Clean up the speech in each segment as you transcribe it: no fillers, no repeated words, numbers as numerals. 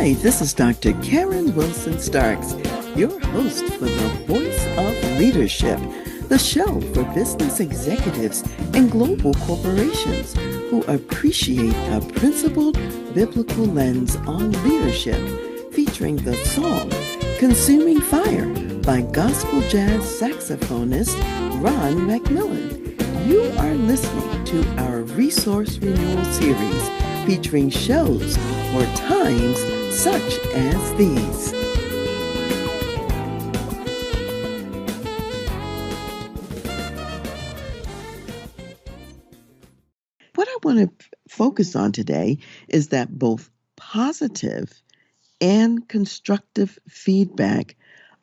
Hi, this is Dr. Karen Wilson Starks, your host for the Voice of Leadership, the show for business executives and global corporations who appreciate a principled biblical lens on leadership, featuring the song Consuming Fire by gospel jazz saxophonist Ron McMillan. You are listening to our Resource Renewal Series featuring shows for times such as these. What I want to focus on today is that both positive and constructive feedback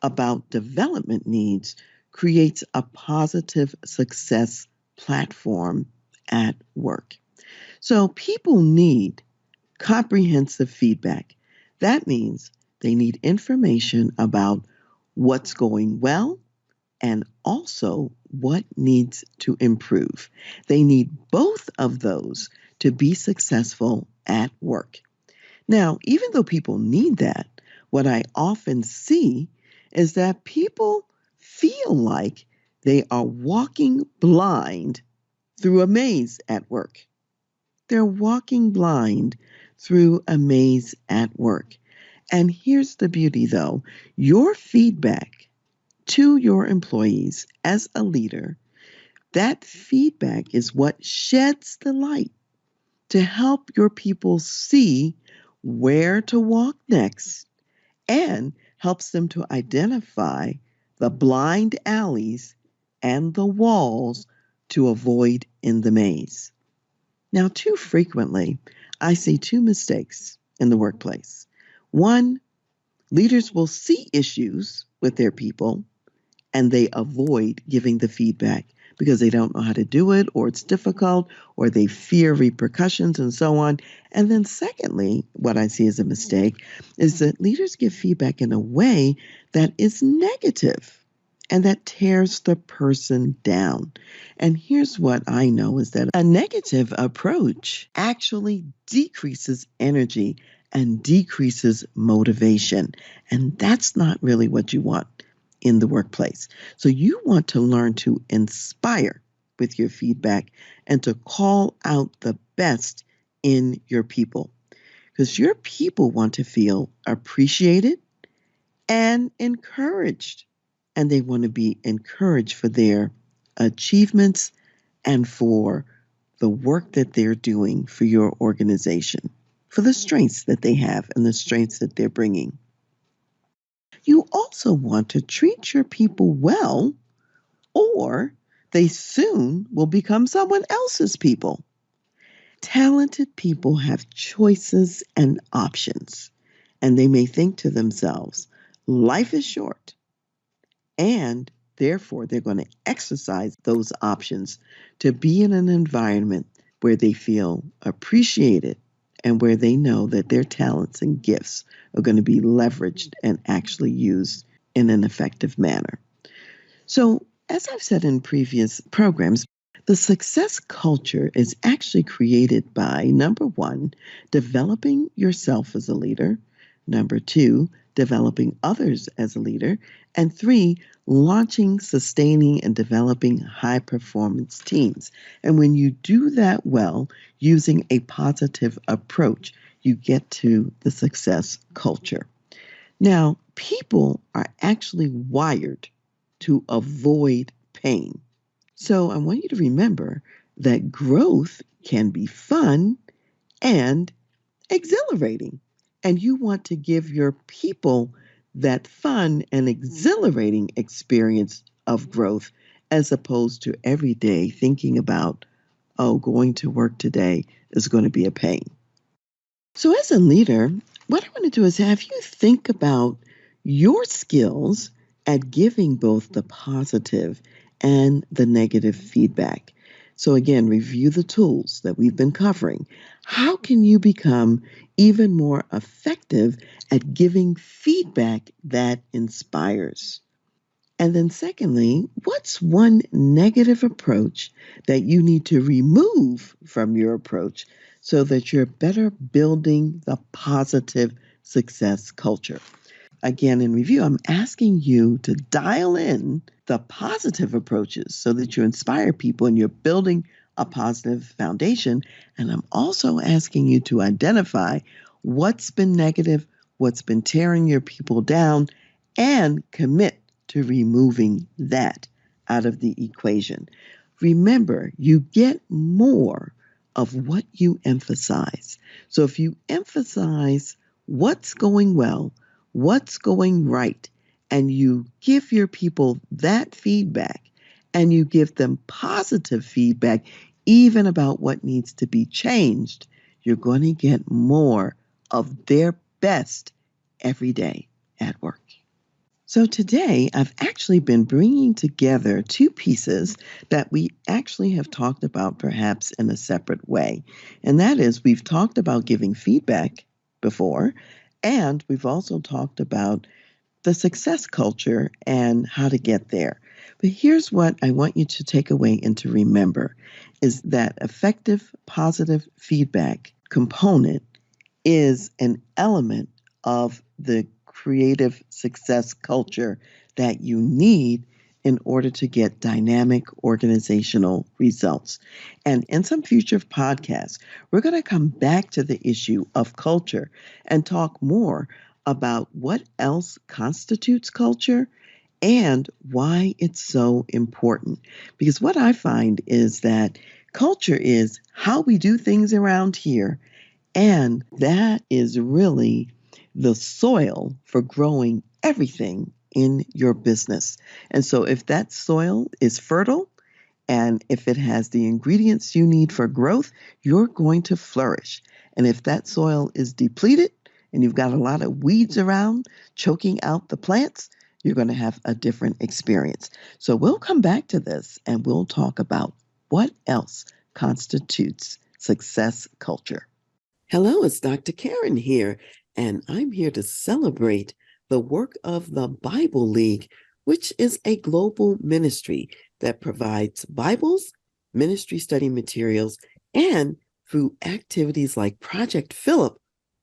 about development needs creates a positive success platform at work. So people need comprehensive feedback. That means they need information about what's going well and also what needs to improve. They need both of those to be successful at work. Now, even though people need that, what I often see is that people feel like they are walking blind through a maze at work. They're walking blind through a maze at work. And here's the beauty, though. Your feedback to your employees as a leader, that feedback is what sheds the light to help your people see where to walk next and helps them to identify the blind alleys and the walls to avoid in the maze. Now, too frequently, I see two mistakes in the workplace. One, leaders will see issues with their people and they avoid giving the feedback because they don't know how to do it, or it's difficult, or they fear repercussions and so on. And then secondly, what I see as a mistake is that leaders give feedback in a way that is negative and that tears the person down. And here's what I know is that a negative approach actually decreases energy and decreases motivation. And that's not really what you want in the workplace. So you want to learn to inspire with your feedback and to call out the best in your people, because your people want to feel appreciated and encouraged. And they want to be encouraged for their achievements and for the work that they're doing for your organization, for the strengths that they have and the strengths that they're bringing. You also want to treat your people well, or they soon will become someone else's people. Talented people have choices and options, and they may think to themselves, life is short. And therefore, they're going to exercise those options to be in an environment where they feel appreciated and where they know that their talents and gifts are going to be leveraged and actually used in an effective manner. So, as I've said in previous programs, the success culture is actually created by, number one, developing yourself as a leader, number two, developing others as a leader, and three, launching, sustaining, and developing high-performance teams. And when you do that well, using a positive approach, you get to the success culture. Now, people are actually wired to avoid pain. So I want you to remember that growth can be fun and exhilarating. And you want to give your people that fun and exhilarating experience of growth, as opposed to every day thinking about, oh, going to work today is going to be a pain. So as a leader, what I want to do is have you think about your skills at giving both the positive and the negative feedback. So again, review the tools that we've been covering. How can you become even more effective at giving feedback that inspires? And then secondly, what's one negative approach that you need to remove from your approach so that you're better building the positive success culture. Again, in review, I'm asking you to dial in the positive approaches so that you inspire people and you're building a positive foundation. And I'm also asking you to identify what's been negative, what's been tearing your people down, and commit to removing that out of the equation. Remember, you get more of what you emphasize. So if you emphasize what's going well, what's going right, and you give your people that feedback and you give them positive feedback, even about what needs to be changed, you're going to get more of their best every day at work. So today, I've actually been bringing together two pieces that we actually have talked about perhaps in a separate way. And that is, we've talked about giving feedback before, and we've also talked about the success culture and how to get there. But here's what I want you to take away and to remember is that effective positive feedback component is an element of the creative success culture that you need in order to get dynamic organizational results. And in some future podcasts, we're going to come back to the issue of culture and talk more about what else constitutes culture and why it's so important. Because what I find is that culture is how we do things around here, and that is really the soil for growing everything in your business. And so if that soil is fertile and if it has the ingredients you need for growth, you're going to flourish. And if that soil is depleted and you've got a lot of weeds around choking out the plants, you're going to have a different experience. So we'll come back to this and we'll talk about what else constitutes success culture. Hello, it's Dr. Karen here, and I'm here to celebrate the work of the Bible League, which is a global ministry that provides Bibles, ministry study materials, and through activities like Project Philip,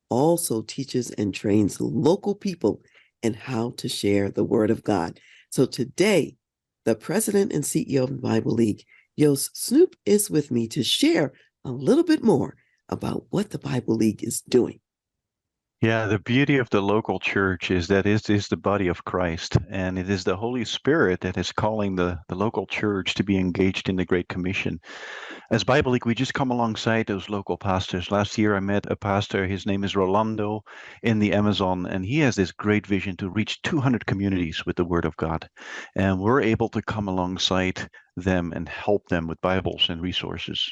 also teaches and trains local people in how to share the Word of God. So today, the president and CEO of the Bible League, Yost Snoop, is with me to share a little bit more about what the Bible League is doing. Yeah, the beauty of the local church is that it is the body of Christ, and it is the Holy Spirit that is calling the local church to be engaged in the Great Commission. As Bible League, we just come alongside those local pastors. Last year, I met a pastor, his name is Rolando, in the Amazon, and he has this great vision to reach 200 communities with the Word of God. And we're able to come alongside them and help them with Bibles and resources.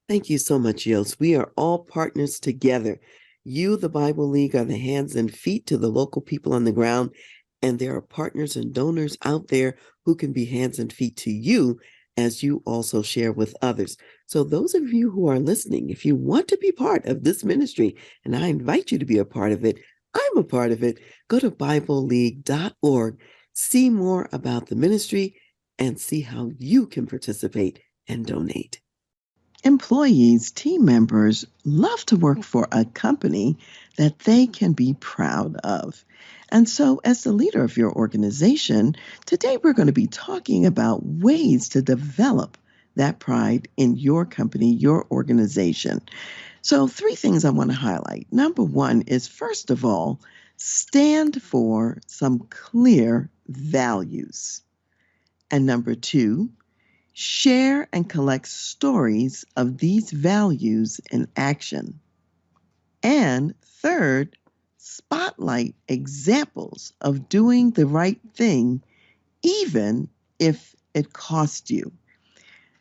Thank you so much, Yost. We are all partners together. You, the Bible League, are the hands and feet to the local people on the ground, and there are partners and donors out there who can be hands and feet to you as you also share with others. So those of you who are listening, if you want to be part of this ministry, and I invite you to be a part of it, I'm a part of it, go to BibleLeague.org, see more about the ministry, and see how you can participate and donate. Employees, team members love to work for a company that they can be proud of. And so, as the leader of your organization, today we're going to be talking about ways to develop that pride in your company, your organization. So, three things I want to highlight. Number one is, first of all, stand for some clear values. And number two, share and collect stories of these values in action. And third, spotlight examples of doing the right thing, even if it costs you.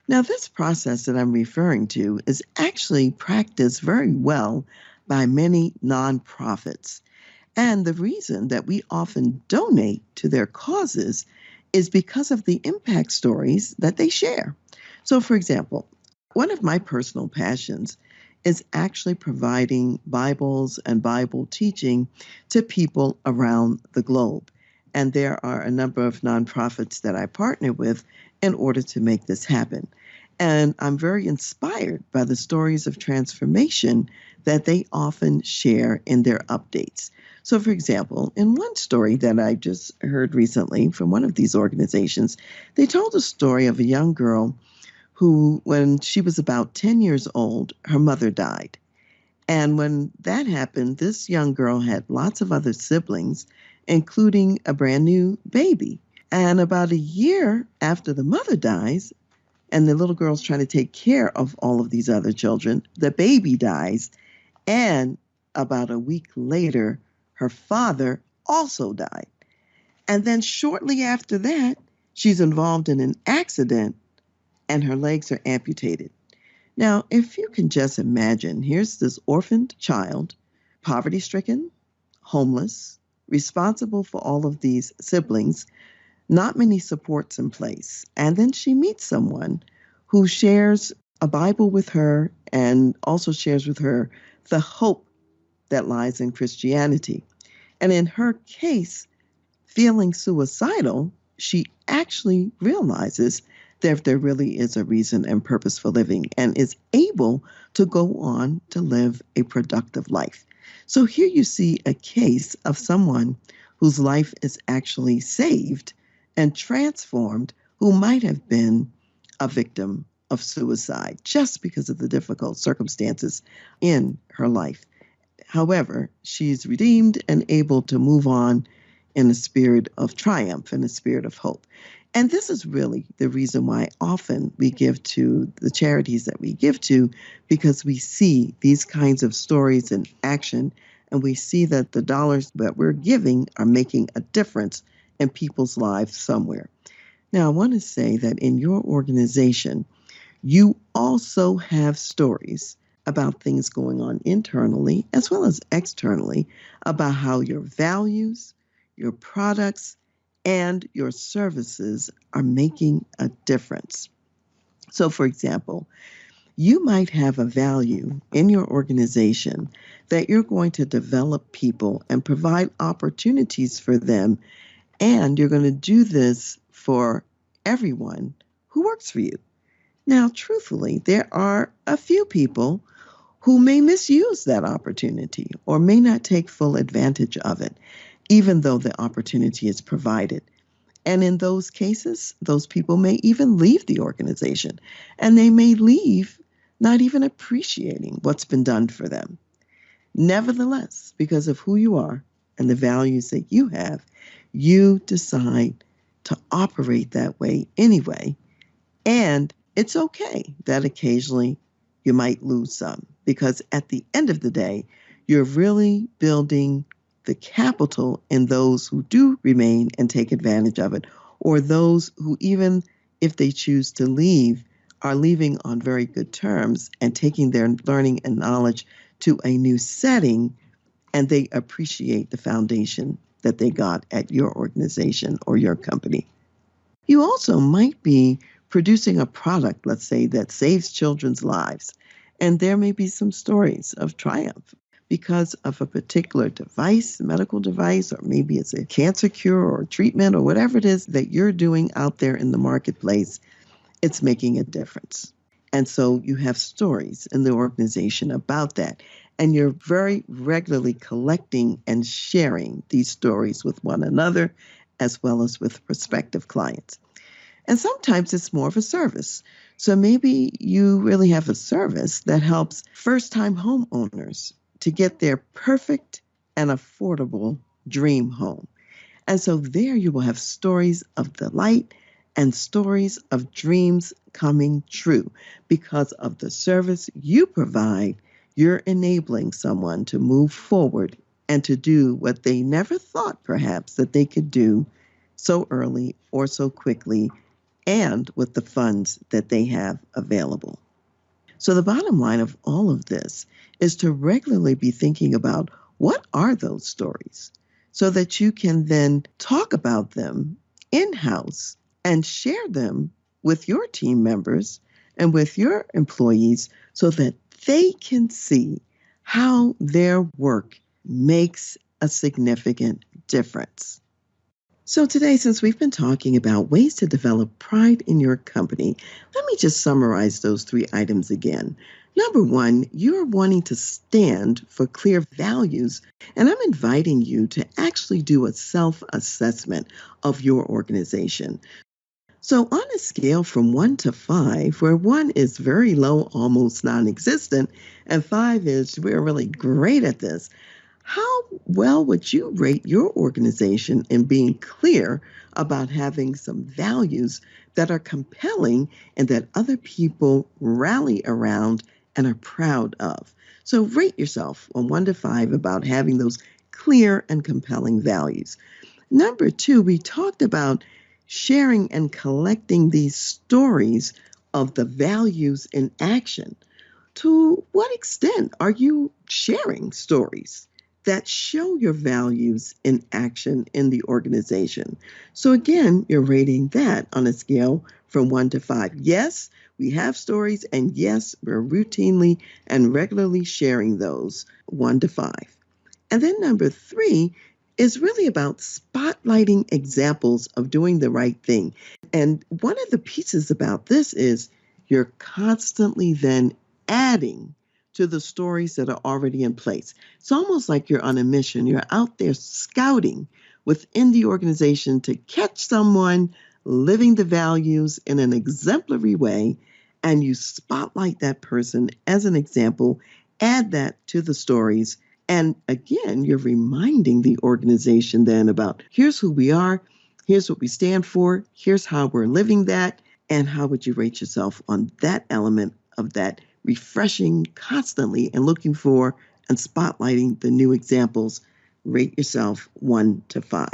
Now, this process that I'm referring to is actually practiced very well by many nonprofits. And the reason that we often donate to their causes is because of the impact stories that they share. So, for example, one of my personal passions is actually providing Bibles and Bible teaching to people around the globe. And there are a number of nonprofits that I partner with in order to make this happen. And I'm very inspired by the stories of transformation that they often share in their updates. So, for example, in one story that I just heard recently from one of these organizations, they told a story of a young girl who, when she was about 10 years old, her mother died. And when that happened, this young girl had lots of other siblings, including a brand new baby. And about a year after the mother dies, and the little girl's trying to take care of all of these other children, the baby dies. And about a week later, her father also died. And then shortly after that, she's involved in an accident and her legs are amputated. Now, if you can just imagine, here's this orphaned child, poverty stricken, homeless, responsible for all of these siblings, not many supports in place. And then she meets someone who shares a Bible with her and also shares with her the hope that lies in Christianity. And in her case, feeling suicidal, she actually realizes that there really is a reason and purpose for living and is able to go on to live a productive life. So here you see a case of someone whose life is actually saved and transformed, who might have been a victim of suicide just because of the difficult circumstances in her life. However, she's redeemed and able to move on in a spirit of triumph and a spirit of hope. And this is really the reason why often we give to the charities that we give to, because we see these kinds of stories in action, and we see that the dollars that we're giving are making a difference in people's lives somewhere. Now, I want to say that in your organization, you also have stories about things going on internally as well as externally about how your values, your products, and your services are making a difference. So, for example, you might have a value in your organization that you're going to develop people and provide opportunities for them, and you're going to do this for everyone who works for you. Now, truthfully, there are a few people who may misuse that opportunity or may not take full advantage of it, even though the opportunity is provided. And in those cases, those people may even leave the organization, and they may leave not even appreciating what's been done for them. Nevertheless, because of who you are and the values that you have, you decide to operate that way anyway. And it's okay that occasionally you might lose some, because at the end of the day, you're really building the capital in those who do remain and take advantage of it, or those who, even if they choose to leave, are leaving on very good terms and taking their learning and knowledge to a new setting, and they appreciate the foundation that they got at your organization or your company. You also might be producing a product, let's say, that saves children's lives. And there may be some stories of triumph because of a particular device, medical device, or maybe it's a cancer cure or treatment or whatever it is that you're doing out there in the marketplace. It's making a difference. And so you have stories in the organization about that. And you're very regularly collecting and sharing these stories with one another as well as with prospective clients. And sometimes it's more of a service. So maybe you really have a service that helps first-time homeowners to get their perfect and affordable dream home. And so there you will have stories of delight and stories of dreams coming true. Because of the service you provide, you're enabling someone to move forward and to do what they never thought perhaps that they could do so early or so quickly, and with the funds that they have available. So the bottom line of all of this is to regularly be thinking about what are those stories so that you can then talk about them in-house and share them with your team members and with your employees so that they can see how their work makes a significant difference. So today, since we've been talking about ways to develop pride in your company, let me just summarize those three items again. Number one, you're wanting to stand for clear values, and I'm inviting you to actually do a self assessment of your organization. So, on a scale from 1 to 5, where 1 is very low, almost non existent, and 5 is we're really great at this, how well would you rate your organization in being clear about having some values that are compelling and that other people rally around and are proud of? So rate yourself on 1 to 5 about having those clear and compelling values. Number two, we talked about sharing and collecting these stories of the values in action. To what extent are you sharing stories that show your values in action in the organization? So, again, you're rating that on a scale from 1 to 5. Yes, we have stories, and yes, we're routinely and regularly sharing those 1 to 5. And then number three is really about spotlighting examples of doing the right thing. And one of the pieces about this is you're constantly then adding to the stories that are already in place. It's almost like you're on a mission. You're out there scouting within the organization to catch someone living the values in an exemplary way, and you spotlight that person as an example, add that to the stories, and again, you're reminding the organization then about here's who we are, here's what we stand for, here's how we're living that, and how would you rate yourself on that element of that refreshing constantly and looking for and spotlighting the new examples? Rate yourself 1 to 5.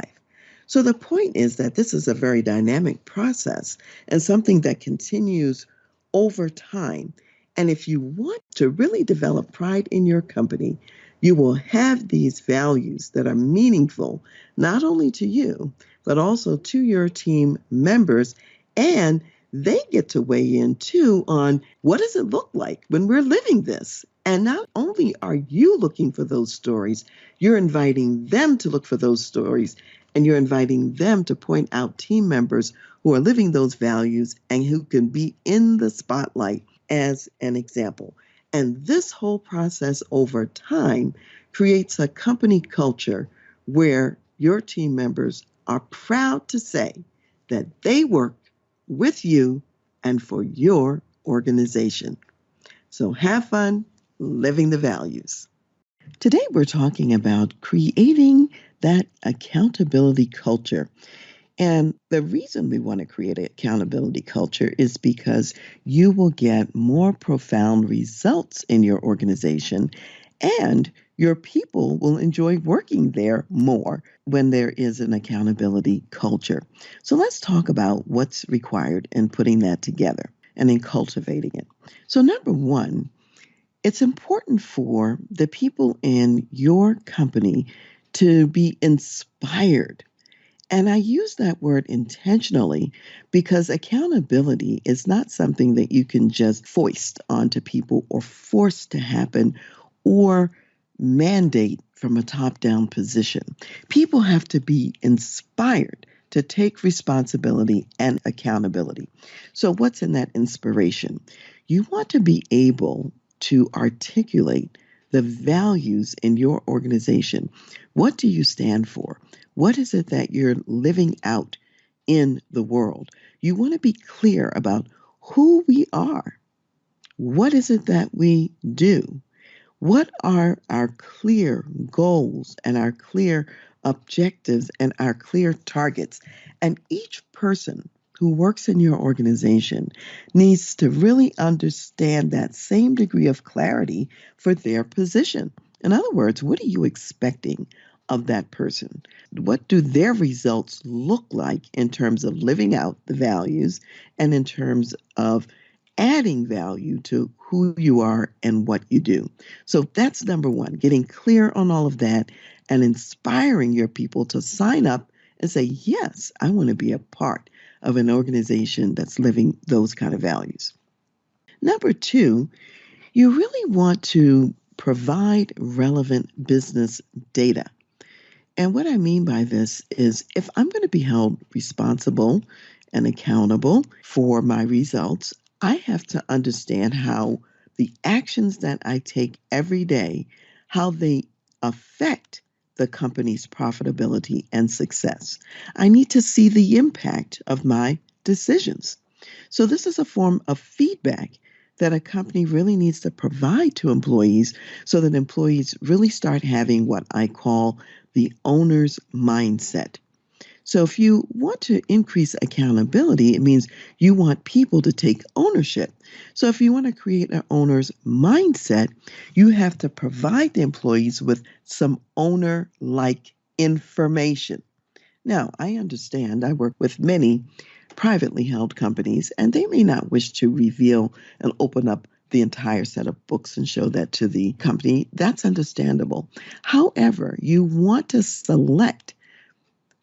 So the point is that this is a very dynamic process and something that continues over time. And if you want to really develop pride in your company, you will have these values that are meaningful, not only to you, but also to your team members. And they get to weigh in too on what does it look like when we're living this? And not only are you looking for those stories, you're inviting them to look for those stories, and you're inviting them to point out team members who are living those values and who can be in the spotlight as an example. And this whole process over time creates a company culture where your team members are proud to say that they work with you and for your organization. So have fun living the values. Today, we're talking about creating that accountability culture. And the reason we want to create an accountability culture is because you will get more profound results in your organization, and your people will enjoy working there more when there is an accountability culture. So let's talk about what's required in putting that together and in cultivating it. So, number one, it's important for the people in your company to be inspired. And I use that word intentionally because accountability is not something that you can just foist onto people or force to happen or mandate from a top down position. People have to be inspired to take responsibility and accountability. So, what's in that inspiration? You want to be able to articulate the values in your organization. What do you stand for? What is it that you're living out in the world? You want to be clear about who we are. What is it that we do? What are our clear goals and our clear objectives and our clear targets? And each person who works in your organization needs to really understand that same degree of clarity for their position. In other words, what are you expecting of that person? What do their results look like in terms of living out the values and in terms of adding value to who you are and what you do? So that's number one, getting clear on all of that and inspiring your people to sign up and say, yes, I want to be a part of an organization that's living those kind of values. Number two, you really want to provide relevant business data. And what I mean by this is if I'm going to be held responsible and accountable for my results, I have to understand how the actions that I take every day, how they affect the company's profitability and success. I need to see the impact of my decisions. So, this is a form of feedback that a company really needs to provide to employees so that employees really start having what I call the owner's mindset. So, if you want to increase accountability, it means you want people to take ownership. So, if you want to create an owner's mindset, you have to provide the employees with some owner like information. Now, I understand I work with many privately held companies, and they may not wish to reveal and open up the entire set of books and show that to the company. That's understandable. However, you want to select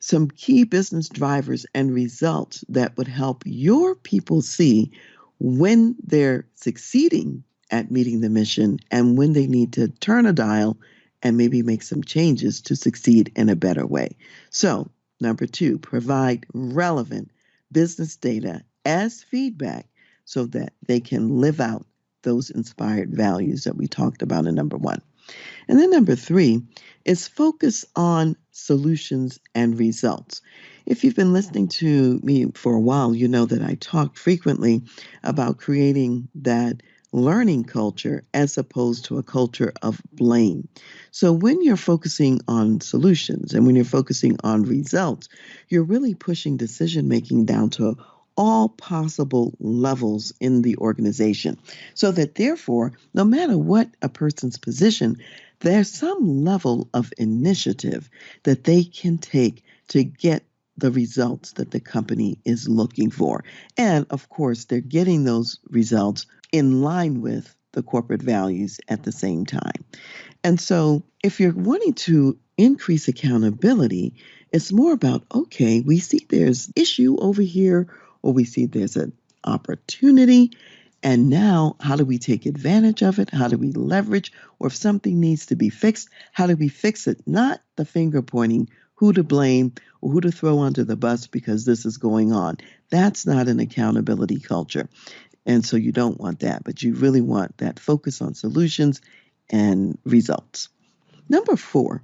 some key business drivers and results that would help your people see when they're succeeding at meeting the mission and when they need to turn a dial and maybe make some changes to succeed in a better way. So, number two, provide relevant business data as feedback so that they can live out those inspired values that we talked about in number one. And then number three is focus on solutions and results. If you've been listening to me for a while, you know that I talk frequently about creating that learning culture as opposed to a culture of blame. So when you're focusing on solutions and when you're focusing on results, you're really pushing decision making down to all possible levels in the organization. So that therefore, no matter what a person's position, there's some level of initiative that they can take to get the results that the company is looking for. And of course, they're getting those results in line with the corporate values at the same time. And so, if you're wanting to increase accountability, it's more about, okay, we see there's issue over here, or we see there's an opportunity. And now, how do we take advantage of it? How do we leverage? Or if something needs to be fixed, how do we fix it? Not the finger pointing, who to blame or who to throw under the bus because this is going on. That's not an accountability culture. And so you don't want that, but you really want that focus on solutions and results. Number four,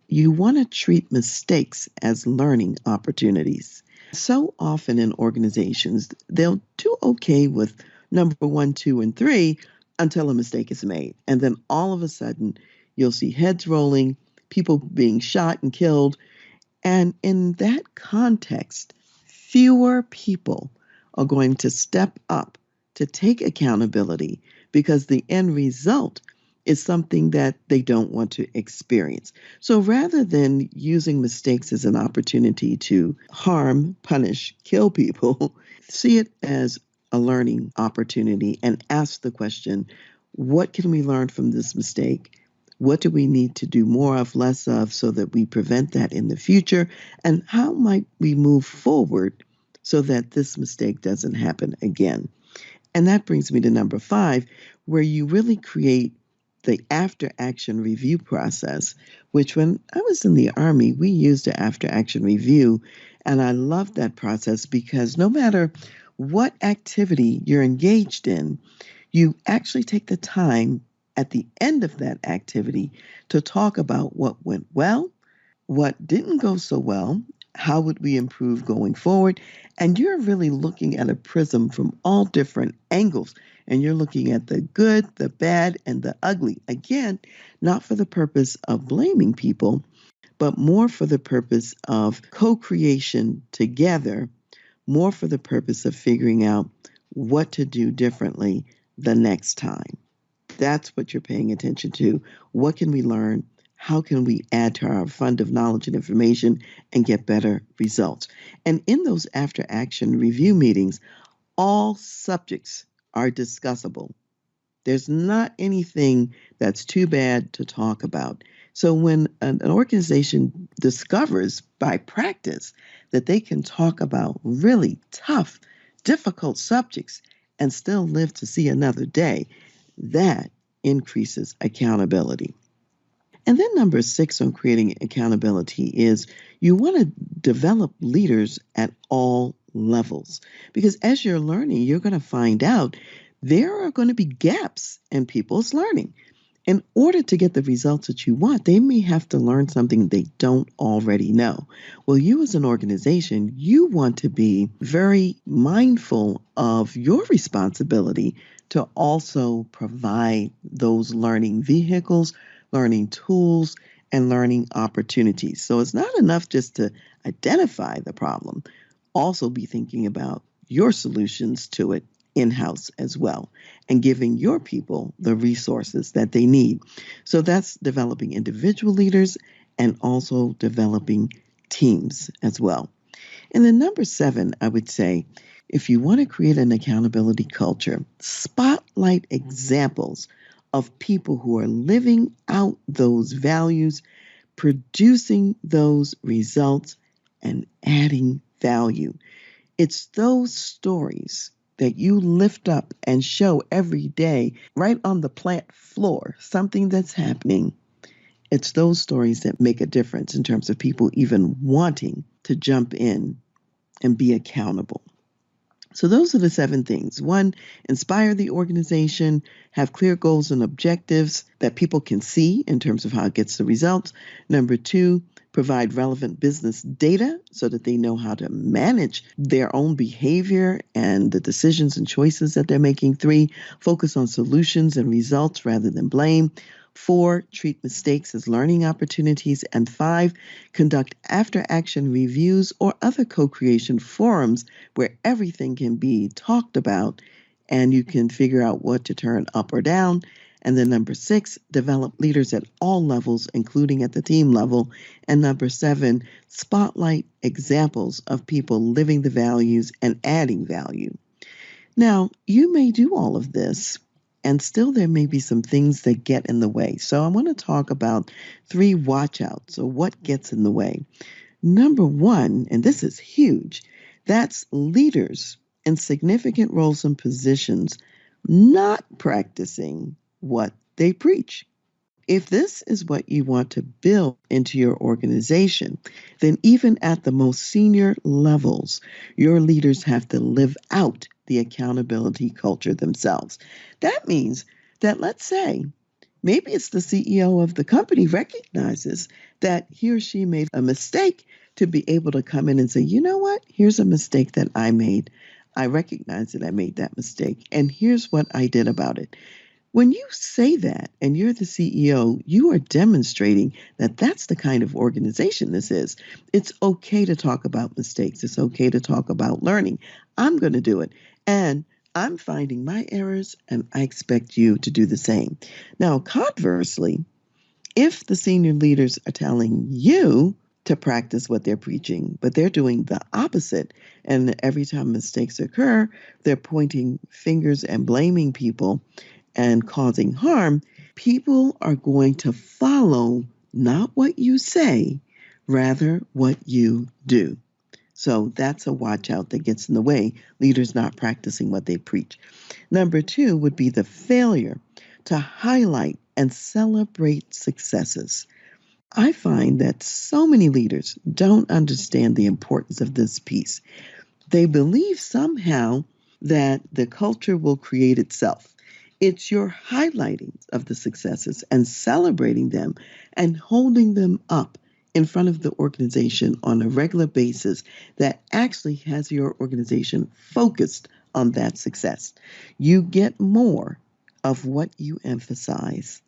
you want to treat mistakes as learning opportunities. So often in organizations, they'll do okay with number one, two, and three until a mistake is made. And then all of a sudden, you'll see heads rolling, people being shot and killed. And in that context, fewer people are going to step up to take accountability because the end result is something that they don't want to experience. So rather than using mistakes as an opportunity to harm, punish, kill people, see it as a learning opportunity and ask the question, what can we learn from this mistake? What do we need to do more of, less of, so that we prevent that in the future? And how might we move forward so that this mistake doesn't happen again? And that brings me to number five, where you really create the after action review process, which when I was in the Army, we used the after action review. And I loved that process because no matter what activity you're engaged in, you actually take the time at the end of that activity to talk about what went well, what didn't go so well, how would we improve going forward? And you're really looking at a prism from all different angles. And you're looking at the good, the bad, and the ugly. Again, not for the purpose of blaming people, but more for the purpose of co-creation together, more for the purpose of figuring out what to do differently the next time. That's what you're paying attention to. What can we learn? How can we add to our fund of knowledge and information and get better results? And in those after action review meetings, all subjects are discussable. There's not anything that's too bad to talk about. So when an organization discovers by practice that they can talk about really tough, difficult subjects and still live to see another day, that increases accountability. And then number six on creating accountability is you want to develop leaders at all levels. Because as you're learning, you're going to find out there are going to be gaps in people's learning. In order to get the results that you want, they may have to learn something they don't already know. Well, you as an organization, you want to be very mindful of your responsibility to also provide those learning vehicles, learning tools, and learning opportunities. So it's not enough just to identify the problem, also be thinking about your solutions to it in house as well and giving your people the resources that they need. So that's developing individual leaders and also developing teams as well. And then number 7, I would say, if you want to create an accountability culture, spotlight examples of people who are living out those values, producing those results, and adding value. It's those stories that you lift up and show every day right on the plant floor, something that's happening. It's those stories that make a difference in terms of people even wanting to jump in and be accountable. So those are the 7 things. 1, inspire the organization, have clear goals and objectives that people can see in terms of how it gets the results. Number 2, provide relevant business data so that they know how to manage their own behavior and the decisions and choices that they're making. 3, focus on solutions and results rather than blame. 4, treat mistakes as learning opportunities. And 5, conduct after-action reviews or other co-creation forums where everything can be talked about and you can figure out what to turn up or down. And then number 6, develop leaders at all levels, including at the team level. And number 7, spotlight examples of people living the values and adding value. Now, you may do all of this, and still there may be some things that get in the way. So I want to talk about 3 watchouts, or what gets in the way. Number 1, and this is huge, that's leaders in significant roles and positions not practicing what they preach. If this is what you want to build into your organization, then even at the most senior levels, your leaders have to live out the accountability culture themselves. That means that, let's say, maybe it's the CEO of the company recognizes that he or she made a mistake, to be able to come in and say, you know what, here's a mistake that I made. I recognize that I made that mistake, and here's what I did about it. When you say that and you're the CEO, you are demonstrating that that's the kind of organization this is. It's okay to talk about mistakes. It's okay to talk about learning. I'm going to do it. And I'm finding my errors, and I expect you to do the same. Now, conversely, if the senior leaders are telling you to practice what they're preaching, but they're doing the opposite, and every time mistakes occur, they're pointing fingers and blaming people and causing harm, people are going to follow not what you say, rather what you do. So that's a watch out that gets in the way, leaders not practicing what they preach. Number 2 would be the failure to highlight and celebrate successes. I find that so many leaders don't understand the importance of this piece. They believe somehow that the culture will create itself. It's your highlighting of the successes and celebrating them and holding them up in front of the organization on a regular basis that actually has your organization focused on that success. You get more of what you emphasize.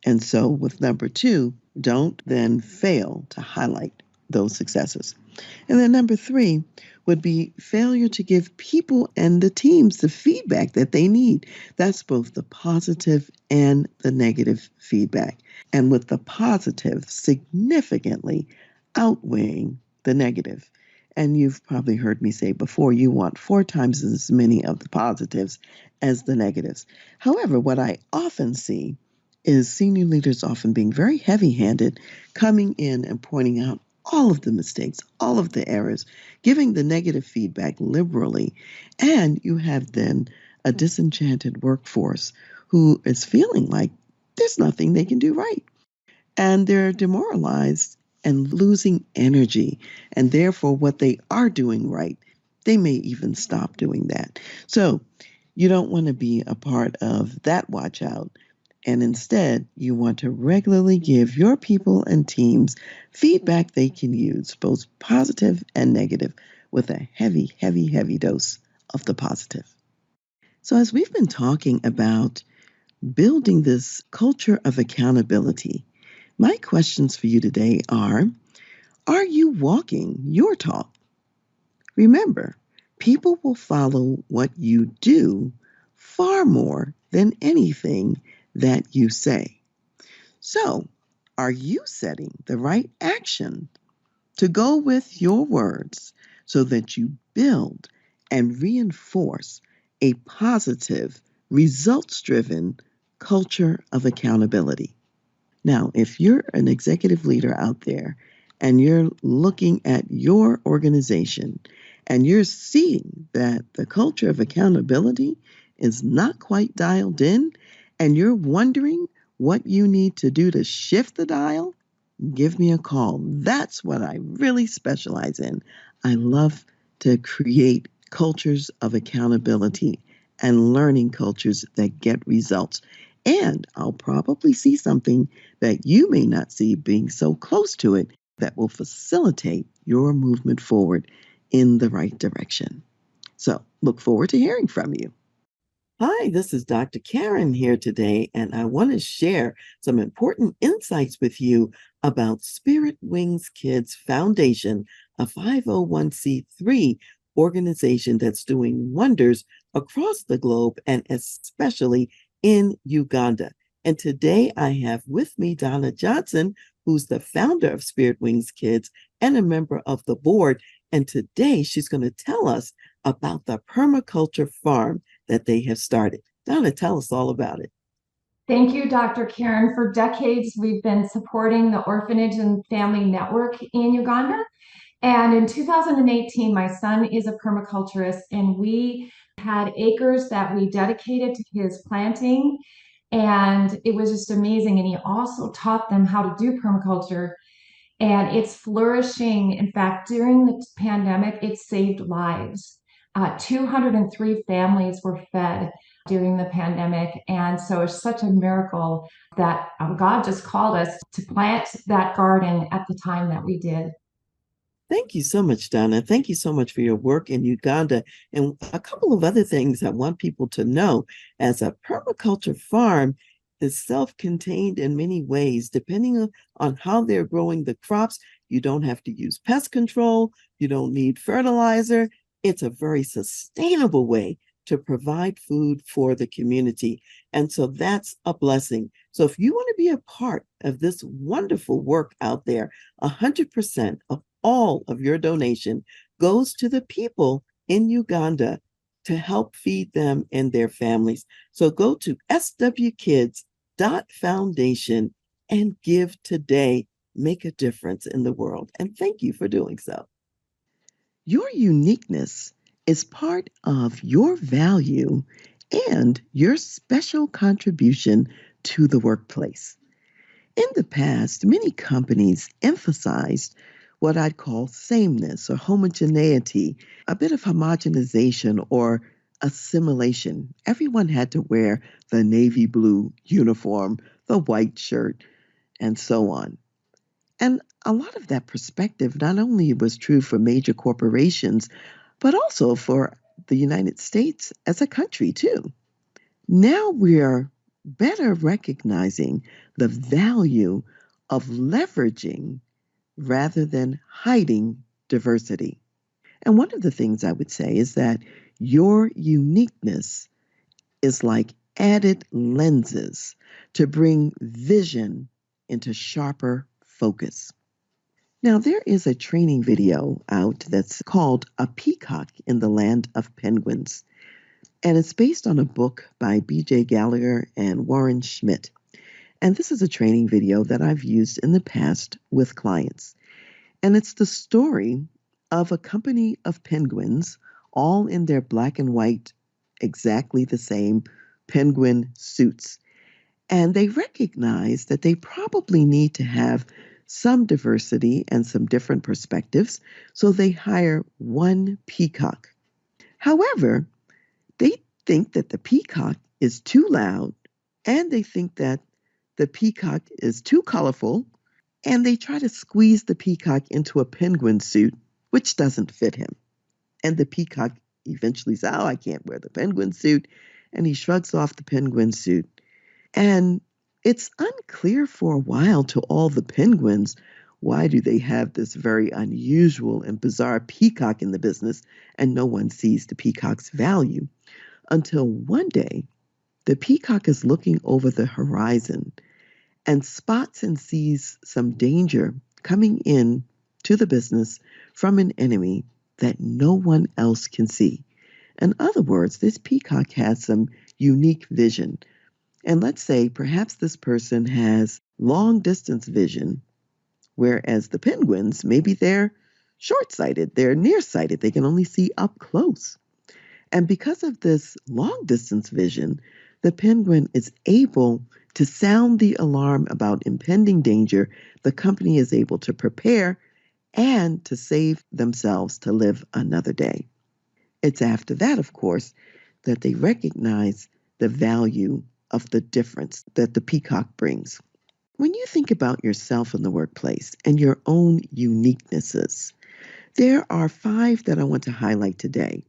And so, with number 2, don't then fail to highlight those successes. And then number 3 would be failure to give people and the teams the feedback that they need. That's both the positive and the negative feedback. And with the positive significantly outweighing the negative. And you've probably heard me say before, you want 4 times as many of the positives as the negatives. However, what I often see is senior leaders often being very heavy-handed, coming in and pointing out all of the mistakes, all of the errors, giving the negative feedback liberally. And you have then a disenchanted workforce who is feeling like there's nothing they can do right. And they're demoralized and losing energy. And therefore, what they are doing right, they may even stop doing that. So You don't want to be a part of that watch out. And instead, you want to regularly give your people and teams feedback they can use, both positive and negative, with a heavy, heavy, heavy dose of the positive. So, as we've been talking about building this culture of accountability, my questions for you today are you walking your talk? Remember, people will follow what you do far more than anything that you say. So, are you setting the right action to go with your words so that you build and reinforce a positive, results driven culture of accountability? Now, if you're an executive leader out there and you're looking at your organization and you're seeing that the culture of accountability is not quite dialed in and you're wondering what you need to do to shift the dial, give me a call. That's what I really specialize in. I love to create cultures of accountability and learning cultures that get results. And I'll probably see something that you may not see being so close to it that will facilitate your movement forward in the right direction. So look forward to hearing from you. Hi, this is Dr. Karen here today, and I want to share some important insights with you about Spirit Wings Kids Foundation, a 501c3 organization that's doing wonders across the globe and especially in Uganda. And today I have with me Donna Johnson, who's the founder of Spirit Wings Kids and a member of the board. And today she's going to tell us about the permaculture farm that they have started. Donna, tell us all about it. Thank you, Dr. Karen. For decades, we've been supporting the Orphanage and Family Network in Uganda. And in 2018, my son is a permaculturist, and we had acres that we dedicated to his planting. And it was just amazing. And he also taught them how to do permaculture, and it's flourishing. In fact, during the pandemic, it saved lives. 203 families were fed during the pandemic. And so it's such a miracle that God just called us to plant that garden at the time that we did. Thank you so much, Donna. Thank you so much for your work in Uganda. And a couple of other things I want people to know. As a permaculture farm is self-contained in many ways. Depending on how they're growing the crops, you don't have to use pest control. You don't need fertilizer. It's a very sustainable way to provide food for the community. And so that's a blessing. So if you want to be a part of this wonderful work out there, 100% of all of your donation goes to the people in Uganda to help feed them and their families. So go to swkids.foundation and give today. Make a difference in the world. And thank you for doing so. Your uniqueness is part of your value and your special contribution to the workplace. In the past, many companies emphasized what I'd call sameness or homogeneity, a bit of homogenization or assimilation. Everyone had to wear the navy blue uniform, the white shirt, and so on. And a lot of that perspective not only was true for major corporations, but also for the United States as a country, too. Now we are better recognizing the value of leveraging rather than hiding diversity. And one of the things I would say is that your uniqueness is like added lenses to bring vision into sharper focus. Now, there is a training video out that's called A Peacock in the Land of Penguins, and it's based on a book by B.J. Gallagher and Warren Schmidt. And this is a training video that I've used in the past with clients. And it's the story of a company of penguins, all in their black and white, exactly the same penguin suits. And they recognize that they probably need to have some diversity and some different perspectives, so they hire one peacock. However, they think that the peacock is too loud, and they think that the peacock is too colorful, and they try to squeeze the peacock into a penguin suit, which doesn't fit him. And the peacock eventually says, "Oh, I can't wear the penguin suit." And he shrugs off the penguin suit. And it's unclear for a while to all the penguins, why do they have this very unusual and bizarre peacock in the business, and no one sees the peacock's value. Until one day, the peacock is looking over the horizon and spots and sees some danger coming in to the business from an enemy that no one else can see. In other words, this peacock has some unique vision. And let's say perhaps this person has long distance vision, whereas the penguins, maybe they're short sighted, they're nearsighted, they can only see up close. And because of this long distance vision, the penguin is able to sound the alarm about impending danger. The company is able to prepare and to save themselves to live another day. It's after that, of course, that they recognize the value of the difference that the peacock brings. When you think about yourself in the workplace and your own uniquenesses, there are 5 that I want to highlight today.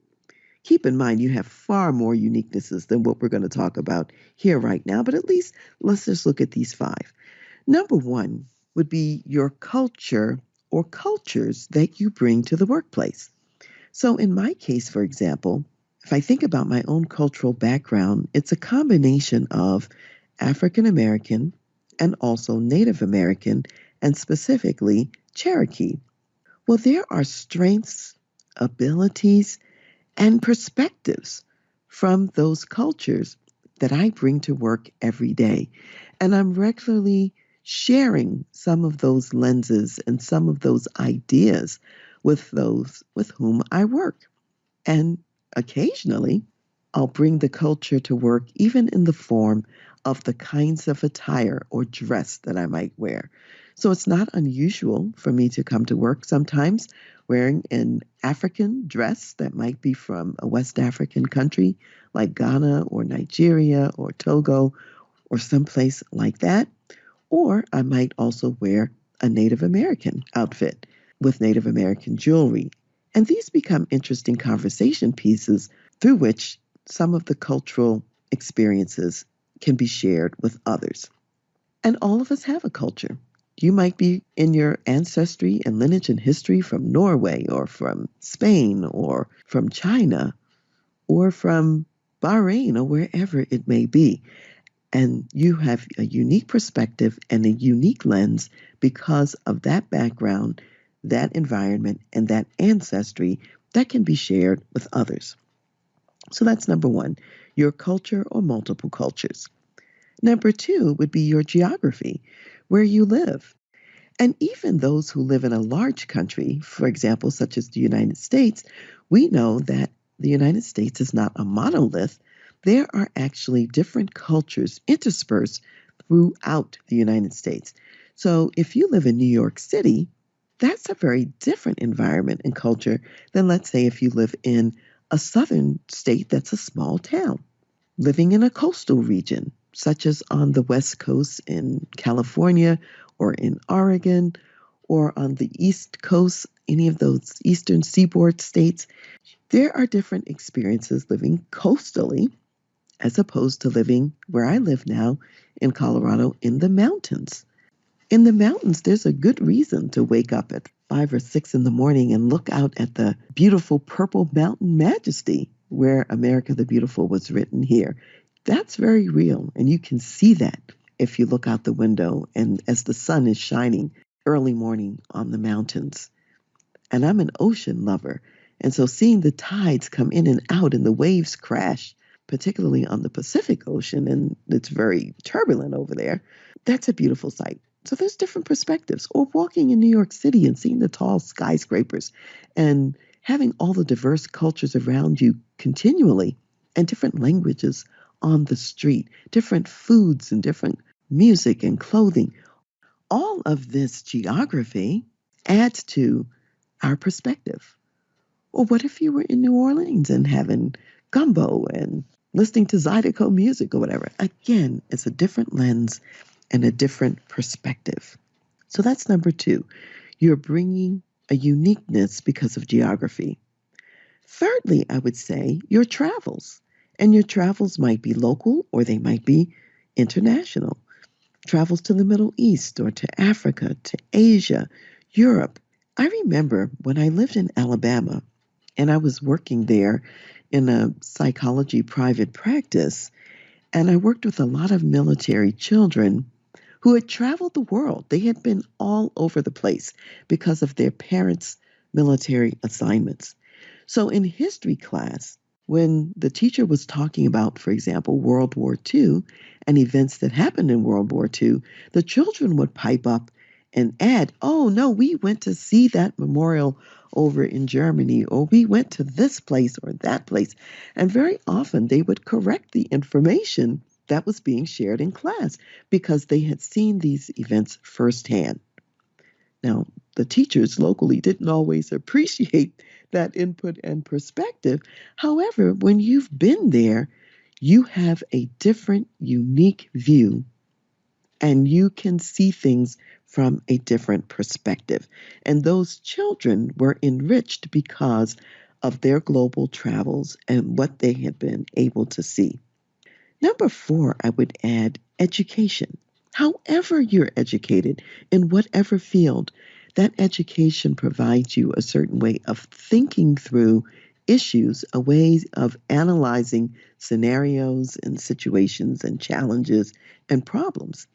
Keep in mind, you have far more uniquenesses than what we're going to talk about here right now, but at least let's just look at these 5. Number 1 would be your culture or cultures that you bring to the workplace. So in my case, for example, if I think about my own cultural background, it's a combination of African American and also Native American, and specifically Cherokee. Well, there are strengths, abilities, and perspectives from those cultures that I bring to work every day. And I'm regularly sharing some of those lenses and some of those ideas with those with whom I work. And occasionally, I'll bring the culture to work, even in the form of the kinds of attire or dress that I might wear. So it's not unusual for me to come to work sometimes wearing an African dress that might be from a West African country like Ghana or Nigeria or Togo or someplace like that. Or I might also wear a Native American outfit with Native American jewelry. And these become interesting conversation pieces through which some of the cultural experiences can be shared with others. And all of us have a culture. You might be in your ancestry and lineage and history from Norway or from Spain or from China or from Bahrain or wherever it may be. And you have a unique perspective and a unique lens because of that background, that environment, and that ancestry that can be shared with others. So that's number 1, your culture or multiple cultures. Number 2 would be your geography, where you live. And even those who live in a large country, for example, such as the United States, we know that the United States is not a monolith. There are actually different cultures interspersed throughout the United States. So if you live in New York City, that's a very different environment and culture than, let's say, if you live in a southern state that's a small town. Living in a coastal region, such as on the West Coast in California or in Oregon, or on the East Coast, any of those eastern seaboard states, there are different experiences living coastally as opposed to living where I live now in Colorado in the mountains. In the mountains, there's a good reason to wake up at 5 or 6 in the morning and look out at the beautiful purple mountain majesty where America the Beautiful was written here. That's very real, and you can see that if you look out the window and as the sun is shining early morning on the mountains. And I'm an ocean lover, and so seeing the tides come in and out and the waves crash, particularly on the Pacific Ocean, and it's very turbulent over there, that's a beautiful sight. So there's different perspectives. Or walking in New York City and seeing the tall skyscrapers and having all the diverse cultures around you continually and different languages on the street, different foods and different music and clothing. All of this geography adds to our perspective. Or what if you were in New Orleans and having gumbo and listening to Zydeco music or whatever. Again, it's a different lens and a different perspective. So that's number 2. You're bringing a uniqueness because of geography. Thirdly, I would say your travels. And your travels might be local or they might be international. Travels to the Middle East or to Africa, to Asia, Europe. I remember when I lived in Alabama and I was working there in a psychology private practice, and I worked with a lot of military children who had traveled the world. They had been all over the place because of their parents' military assignments. So in history class, when the teacher was talking about, for example, World War II and events that happened in World War II, the children would pipe up and add, oh, no, we went to see that memorial over in Germany, or we went to this place or that place. And very often they would correct the information that was being shared in class because they had seen these events firsthand. Now, the teachers locally didn't always appreciate that input and perspective. However, when you've been there, you have a different, unique view, and you can see things from a different perspective. And those children were enriched because of their global travels and what they had been able to see. Number 4, I would add education. However you're educated, in whatever field, that education provides you a certain way of thinking through issues, a way of analyzing scenarios and situations and challenges and problems.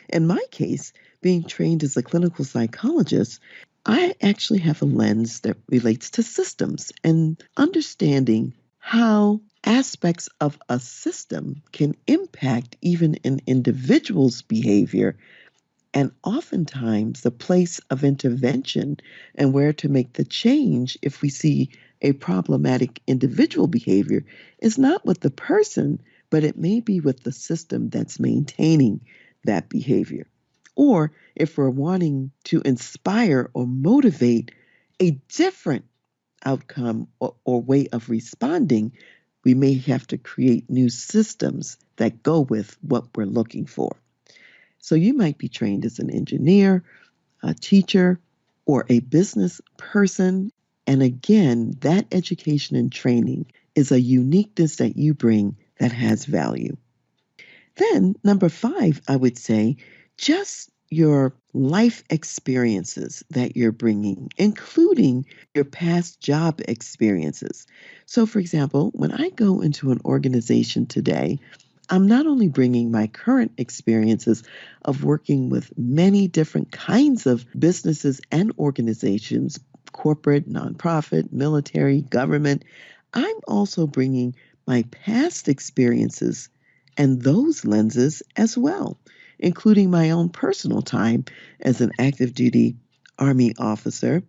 In my case, being trained as a clinical psychologist, I actually have a lens that relates to systems and understanding how aspects of a system can impact even an individual's behavior, and oftentimes the place of intervention and where to make the change if we see a problematic individual behavior is not with the person, but it may be with the system that's maintaining that behavior. Or if we're wanting to inspire or motivate a different outcome or way of responding, we may have to create new systems that go with what we're looking for. So you might be trained as an engineer, a teacher, or a business person. And again, that education and training is a uniqueness that you bring that has value. Then, number 5, I would say, just your life experiences that you're bringing, including your past job experiences. So, for example, when I go into an organization today, I'm not only bringing my current experiences of working with many different kinds of businesses and organizations, corporate, nonprofit, military, government, I'm also bringing my past experiences and those lenses as well, including my own personal time as an active duty Army officer,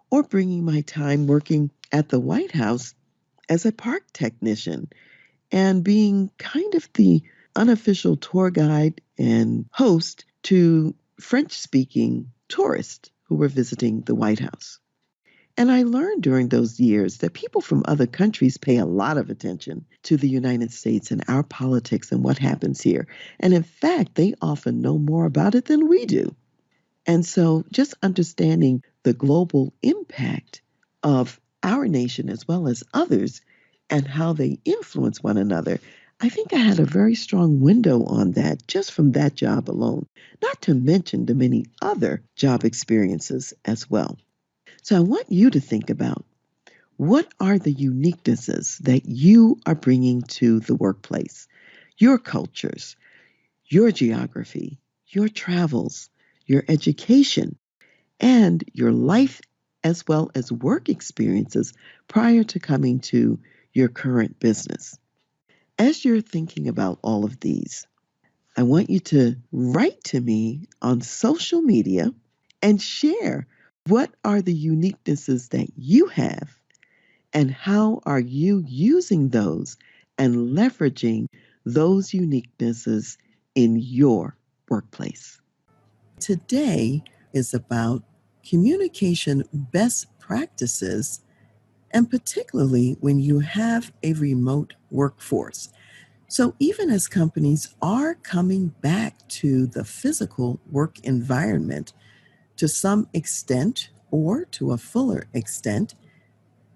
or bringing my time working at the White House as a park technician and being kind of the unofficial tour guide and host to French speaking tourists who were visiting the White House. And I learned during those years that people from other countries pay a lot of attention to the United States and our politics and what happens here. And in fact, they often know more about it than we do. And so just understanding the global impact of our nation as well as others and how they influence one another, I think I had a very strong window on that just from that job alone, not to mention the many other job experiences as well. So I want you to think about, what are the uniquenesses that you are bringing to the workplace? Your cultures, your geography, your travels, your education, and your life as well as work experiences prior to coming to your current business. As you're thinking about all of these, I want you to write to me on social media and share, what are the uniquenesses that you have and how are you using those and leveraging those uniquenesses in your workplace. Today is about communication best practices, and particularly when you have a remote workforce. So, even as companies are coming back to the physical work environment to some extent or to a fuller extent,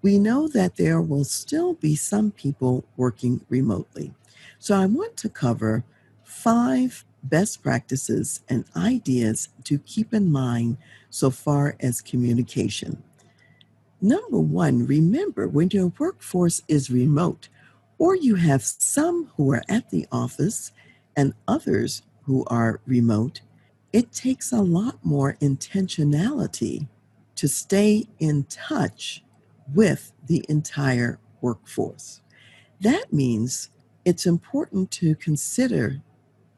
we know that there will still be some people working remotely. So, I want to cover 5 best practices and ideas to keep in mind so far as communication. Number one, remember when your workforce is remote, or you have some who are at the office and others who are remote, it takes a lot more intentionality to stay in touch with the entire workforce. That means it's important to consider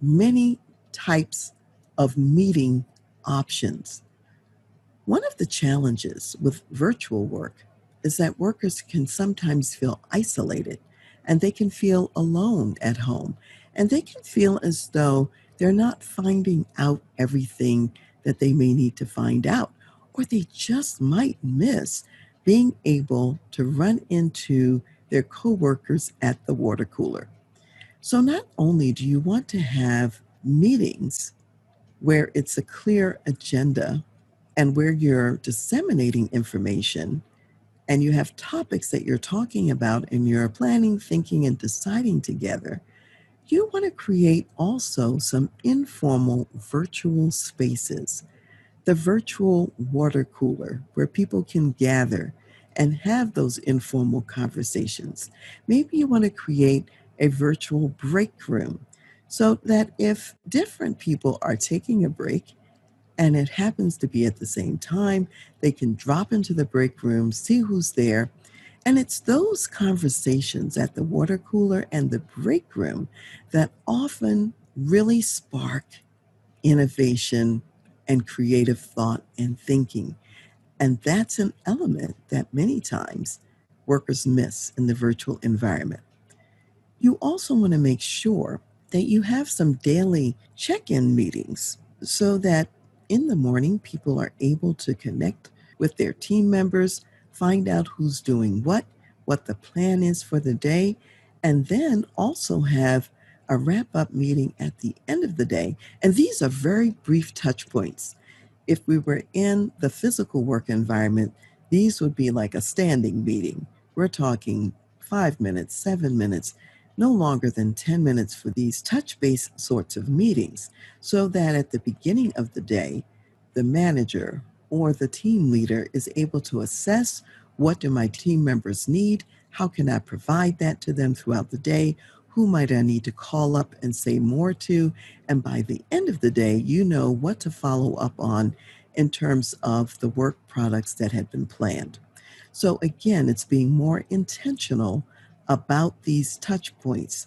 many types of meeting options. One of the challenges with virtual work is that workers can sometimes feel isolated and they can feel alone at home and they can feel as though they're not finding out everything that they may need to find out, or they just might miss being able to run into their coworkers at the water cooler. So not only do you want to have meetings where it's a clear agenda and where you're disseminating information and you have topics that you're talking about and you're planning, thinking, and deciding together, you want to create also some informal virtual spaces. The virtual water cooler where people can gather and have those informal conversations. Maybe you want to create a virtual break room so that if different people are taking a break and it happens to be at the same time, they can drop into the break room, see who's there. And it's those conversations at the water cooler and the break room that often really spark innovation and creative thought and thinking. And that's an element that many times workers miss in the virtual environment. You also want to make sure that you have some daily check in meetings so that in the morning people are able to connect with their team members, find out who's doing what the plan is for the day, and then also have a wrap up meeting at the end of the day. And these are very brief touch points. If we were in the physical work environment, these would be like a standing meeting. We're talking 5 minutes, 7 minutes, no longer than 10 minutes for these touch base sorts of meetings, so that at the beginning of the day, the manager or the team leader is able to assess what do my team members need? How can I provide that to them throughout the day? Who might I need to call up and say more to? And by the end of the day, you know what to follow up on in terms of the work products that had been planned. So again, it's being more intentional about these touch points.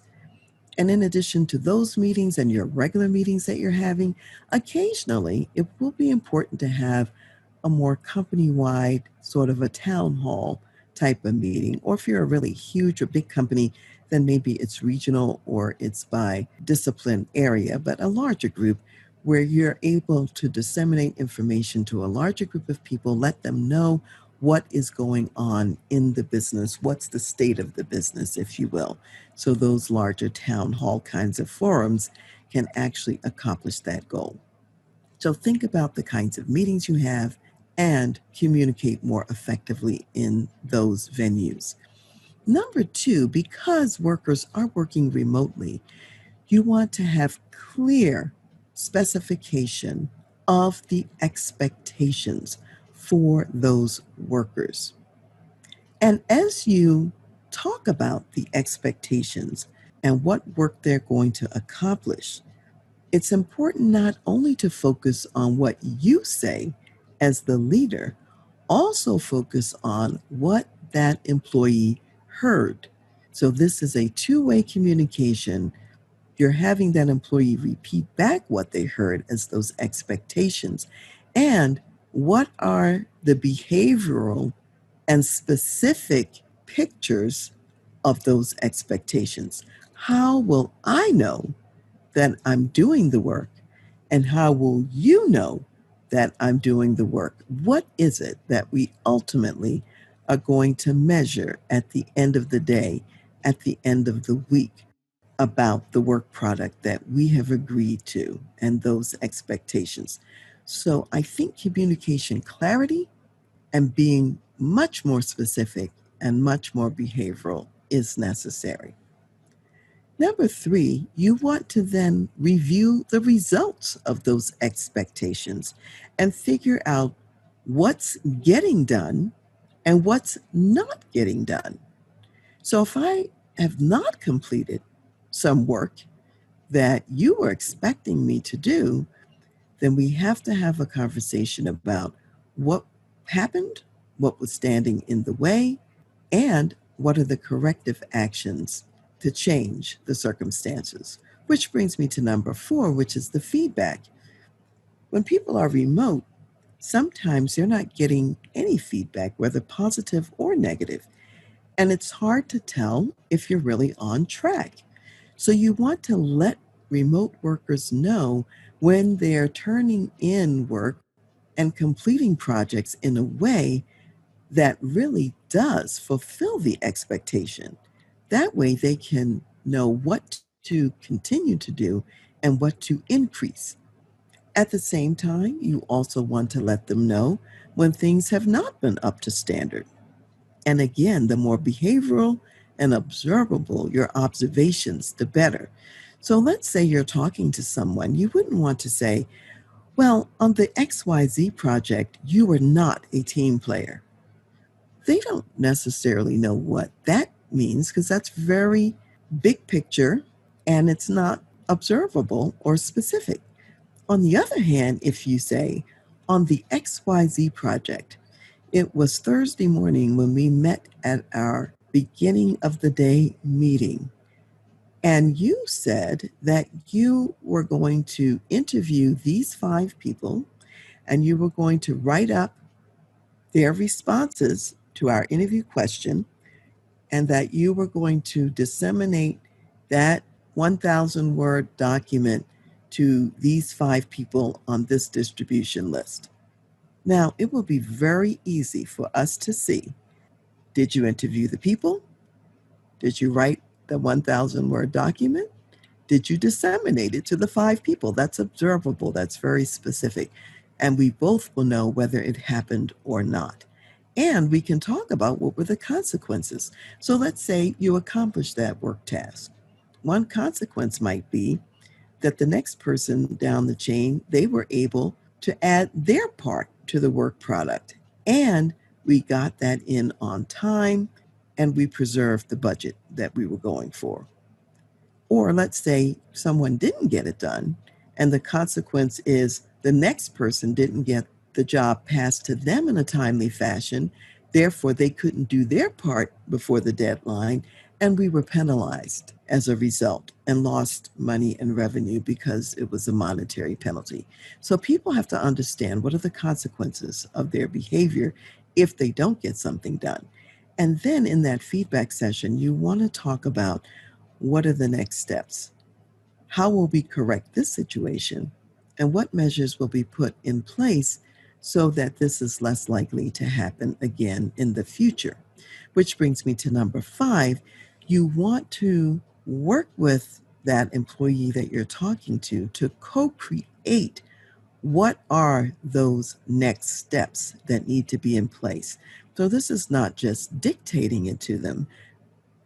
And in addition to those meetings and your regular meetings that you're having, occasionally it will be important to have a more company wide sort of a town hall type of meeting. Or if you're a really huge or big company, then maybe it's regional or it's by discipline area, but a larger group where you're able to disseminate information to a larger group of people, let them know what is going on in the business, what's the state of the business, if you will. So those larger town hall kinds of forums can actually accomplish that goal. So think about the kinds of meetings you have and communicate more effectively in those venues. Number two, because workers are working remotely, you want to have clear specification of the expectations for those workers. And as you talk about the expectations and what work they're going to accomplish, it's important not only to focus on what you say as the leader, also focus on what that employee heard. So, this is a two-way communication. You're having that employee repeat back what they heard as those expectations. And what are the behavioral and specific pictures of those expectations? How will I know that I'm doing the work? And how will you know that I'm doing the work? What is it that we ultimately are going to measure at the end of the day, at the end of the week, about the work product that we have agreed to and those expectations. So I think communication clarity and being much more specific and much more behavioral is necessary. Number three, you want to then review the results of those expectations and figure out what's getting done and what's not getting done. So if I have not completed some work that you were expecting me to do, then we have to have a conversation about what happened, what was standing in the way, and what are the corrective actions to change the circumstances. Which brings me to number four, which is the feedback. When people are remote, sometimes they're not getting any feedback, whether positive or negative, and it's hard to tell if you're really on track. So you want to let remote workers know when they're turning in work and completing projects in a way that really does fulfill the expectation. That way they can know what to continue to do and what to increase. At the same time, you also want to let them know when things have not been up to standard. And again, the more behavioral and observable your observations, the better. So let's say you're talking to someone, you wouldn't want to say, well, on the XYZ project, you were not a team player. They don't necessarily know what that means because that's very big picture and it's not observable or specific. On the other hand, if you say, on the XYZ project, it was Thursday morning when we met at our beginning of the day meeting, and you said that you were going to interview these five people and you were going to write up their responses to our interview question, and that you were going to disseminate that 1,000 word document to these five people on this distribution list. Now, it will be very easy for us to see, did you interview the people? Did you write the 1,000 word document? Did you disseminate it to the five people? That's observable, that's very specific. And we both will know whether it happened or not. And we can talk about what were the consequences. So let's say you accomplished that work task. One consequence might be that the next person down the chain, they were able to add their part to the work product. And we got that in on time and we preserved the budget that we were going for. Or let's say someone didn't get it done, and the consequence is the next person didn't get the job passed to them in a timely fashion. Therefore, they couldn't do their part before the deadline, and we were penalized as a result and lost money and revenue because it was a monetary penalty. So people have to understand what are the consequences of their behavior if they don't get something done. And then in that feedback session, you want to talk about what are the next steps? How will we correct this situation? And what measures will be put in place so that this is less likely to happen again in the future? Which brings me to number five. You want to work with that employee that you're talking to co-create what are those next steps that need to be in place. So this is not just dictating it to them,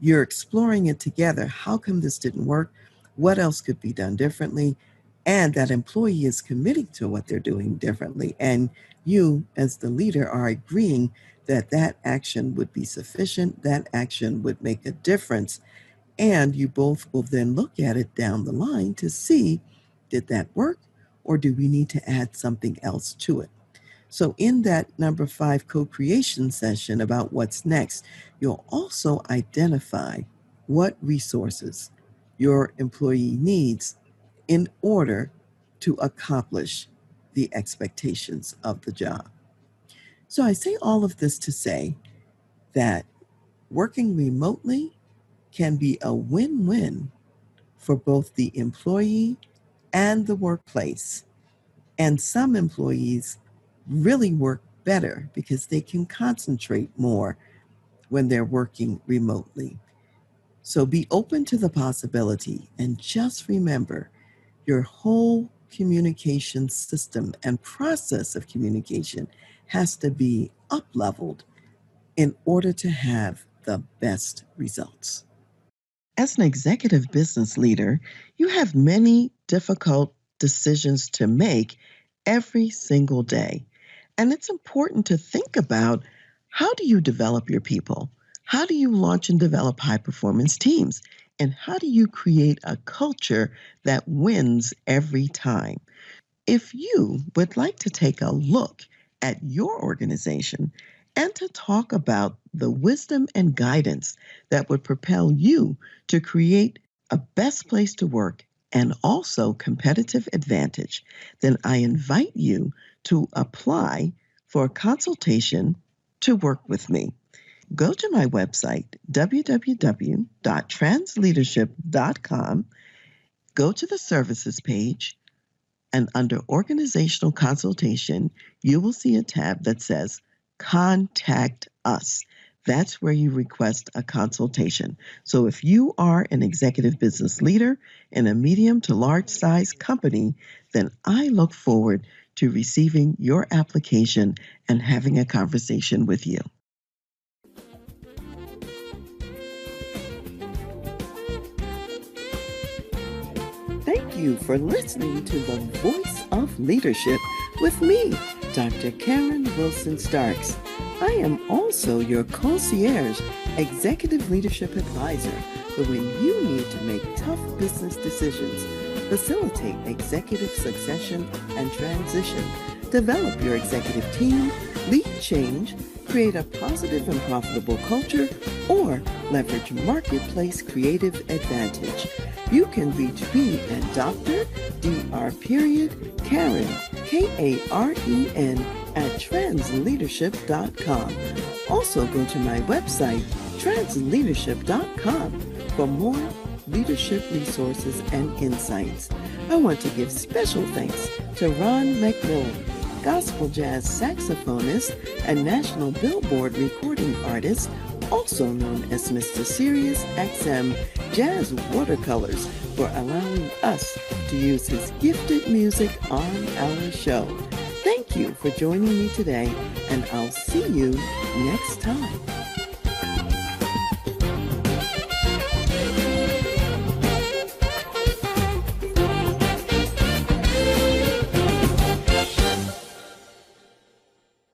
you're exploring it together. How come this didn't work? What else could be done differently? And that employee is committing to what they're doing differently. And you, as the leader, are agreeing that that action would be sufficient, that action would make a difference. And you both will then look at it down the line to see, did that work? Or do we need to add something else to it? So, in that number five co creation session about what's next, you'll also identify what resources your employee needs in order to accomplish the expectations of the job. So, I say all of this to say that working remotely can be a win win for both the employee and the workplace. And some employees really work better because they can concentrate more when they're working remotely. So be open to the possibility and just remember your whole communication system and process of communication has to be up leveled in order to have the best results. As an executive business leader, you have many difficult decisions to make every single day. And it's important to think about, how do you develop your people? How do you launch and develop high performance teams? And how do you create a culture that wins every time? If you would like to take a look at your organization and to talk about the wisdom and guidance that would propel you to create a best place to work and also competitive advantage, then I invite you to apply for a consultation to work with me. Go to my website, www.transleadership.com, go to the services page, and under organizational consultation, you will see a tab that says Contact Us. That's where you request a consultation. So if you are an executive business leader in a medium to large size company, then I look forward to receiving your application and having a conversation with you. Thank you for listening to The Voice of Leadership with me, Dr. Karen Wilson Starks. I am also your concierge executive leadership advisor for when you need to make tough business decisions, facilitate executive succession and transition, develop your executive team, lead change, create a positive and profitable culture, or leverage marketplace creative advantage. You can reach me at Dr. Karen, Karen, at transleadership.com. Also go to my website, transleadership.com, for more leadership resources and insights. I want to give special thanks to Ron McMillan, gospel jazz saxophonist and national Billboard recording artist, also known as Mr. Sirius XM Jazz Watercolors, for allowing us to use his gifted music on our show. Thank you for joining me today, and I'll see you next time.